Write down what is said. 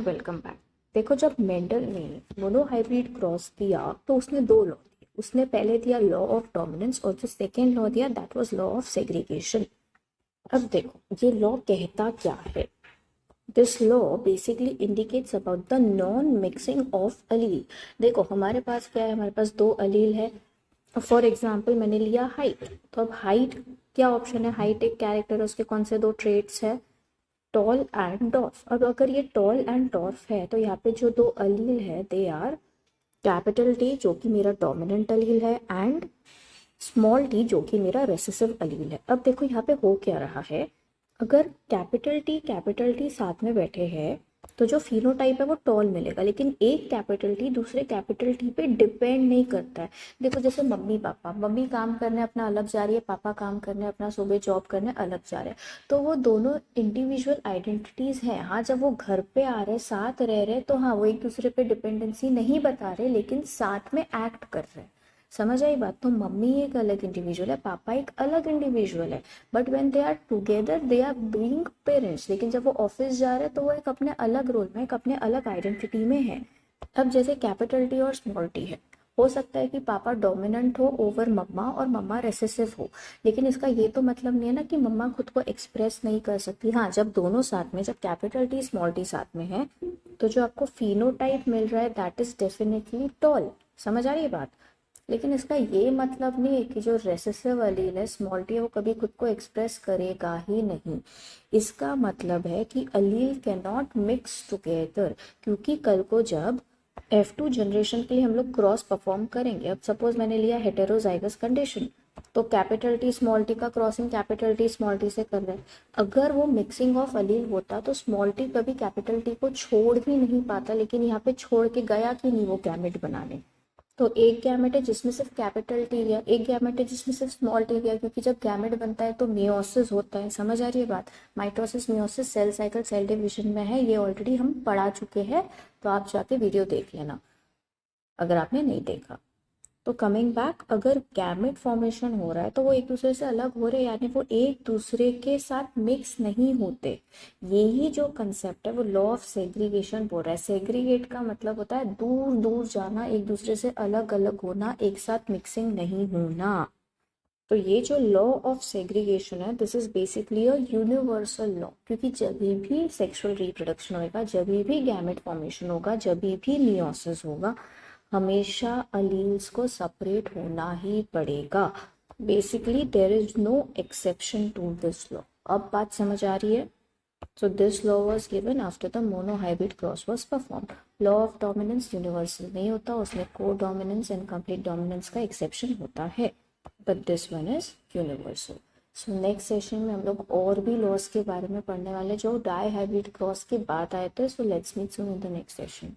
Welcome back. देखो, जब Mendel ने मोनोहाइब्रिड क्रॉस दिया तो उसने दो लॉ दिए। उसने पहले दिया लॉ ऑफ डोमिनेंस और जो सेकेंड लॉ दिया that was law of segregation. अब देखो ये लॉ कहता क्या है। This law basically indicates about the non mixing of allele. देखो हमारे पास क्या है, हमारे पास दो अलील है। फॉर एग्जाम्पल मैंने लिया हाइट, तो अब हाइट क्या ऑप्शन है, हाइट एक कैरेक्टर है, उसके कौन से दो ट्रेट्स है, टॉल एंड डॉर्फ। अब अगर ये टॉल एंड डॉर्फ है तो यहाँ पे जो दो अलील है दे आर कैपिटल टी जो कि मेरा डोमिनेंट अलील है एंड स्मॉल टी जो कि मेरा रेसेसिव अलील है। अब देखो यहाँ पे हो क्या रहा है, अगर कैपिटल टी साथ में बैठे हैं तो जो फिनोटाइप है वो टॉल मिलेगा, लेकिन एक कैपिटल टी दूसरे कैपिटल टी पे डिपेंड नहीं करता है। देखो जैसे मम्मी पापा, मम्मी काम करने अपना अलग जा रही है, पापा काम करने अपना सुबह जॉब करने अलग जा रहे हैं, तो वो दोनों इंडिविजुअल आइडेंटिटीज हैं। हाँ जब वो घर पे आ रहे साथ रह रहे तो हाँ वो एक दूसरे पे डिपेंडेंसी नहीं बता रहे लेकिन साथ में एक्ट कर रहे हैं। समझ आई बात। तो मम्मी एक अलग इंडिविजुअल है, पापा एक अलग इंडिविजुअल है, but when they are together they are being parents. लेकिन जब वो ऑफिस जा रहे हैं तो वो एक अपने अलग रोल में, एक अपने अलग आइडेंटिटी में है। अब जैसे कैपिटल टी और स्मॉल टी है, हो सकता है कि पापा डोमिनेंट हो ओवर मम्मा और मम्मा रेसेसिव हो, लेकिन इसका ये तो मतलब नहीं है ना कि मम्मा खुद को एक्सप्रेस नहीं कर सकती। हाँ जब दोनों साथ में, जब कैपिटल टी स्मॉल टी साथ में है तो जो आपको फिनोटाइप मिल रहा है दैट इज डेफिनेटली टॉल। समझ आ रही है बात। लेकिन इसका ये मतलब नहीं है कि जो रेसेसिव अलील है स्मॉल टी वो कभी खुद को एक्सप्रेस करेगा ही नहीं। इसका मतलब है कि अलील कैन नॉट मिक्स टुगेदर, क्योंकि कल को जब F2 जनरेशन के लिए हम लोग क्रॉस परफॉर्म करेंगे, अब सपोज मैंने लिया हेटेरोजाइगस कंडीशन, तो कैपिटल टी स्मॉल टी का crossing capital T small T से कर रहे हैं। अगर वो मिक्सिंग ऑफ अलील होता तो स्मॉल टी कभी कैपिटल टी को छोड़ ही नहीं पाता, लेकिन यहाँ पे छोड़ के गया कि नहीं वो गैमेट बनाने। तो एक गैमेट है जिसमें सिर्फ कैपिटल टी लिया, एक गैमेट है जिसमें सिर्फ स्मॉल टी लिया, क्योंकि जब गैमेट बनता है तो मियोसिस होता है। समझ आ रही है बात। Mitosis, meiosis, cell cycle, cell division में है, ये ऑलरेडी हम पढ़ा चुके हैं, तो आप जाके वीडियो देख लेना अगर आपने नहीं देखा। तो कमिंग बैक, अगर गैमेट फॉर्मेशन हो रहा है तो वो एक दूसरे से अलग हो रहे हैं, यानी वो एक दूसरे के साथ मिक्स नहीं होते। यही जो कंसेप्ट है वो लॉ ऑफ सेग्रीगेशन बोल रहा है। सेग्रीगेट का मतलब होता है दूर दूर जाना, एक दूसरे से अलग अलग होना, एक साथ मिक्सिंग नहीं होना। तो ये जो लॉ ऑफ सेग्रीगेशन है this is basically a universal law, क्योंकि जब भी सेक्सुअल रिप्रोडक्शन होगा, जब भी गैमेट फॉर्मेशन होगा, जब भी मियोसिस होगा, हमेशा अलील्स को सेपरेट होना ही पड़ेगा। Basically there is no exception to this law. अब बात समझ आ रही है। So this law was given after the monohybrid cross was performed. Law of dominance universal नहीं होता, उसमें co-dominance and complete dominance का exception होता है, but this one is universal. So next session में हम लोग और भी laws के बारे में पढ़ने वाले जो डाई हाइब्रिड क्रॉस के बाद आए थे. So let's meet soon in the next session.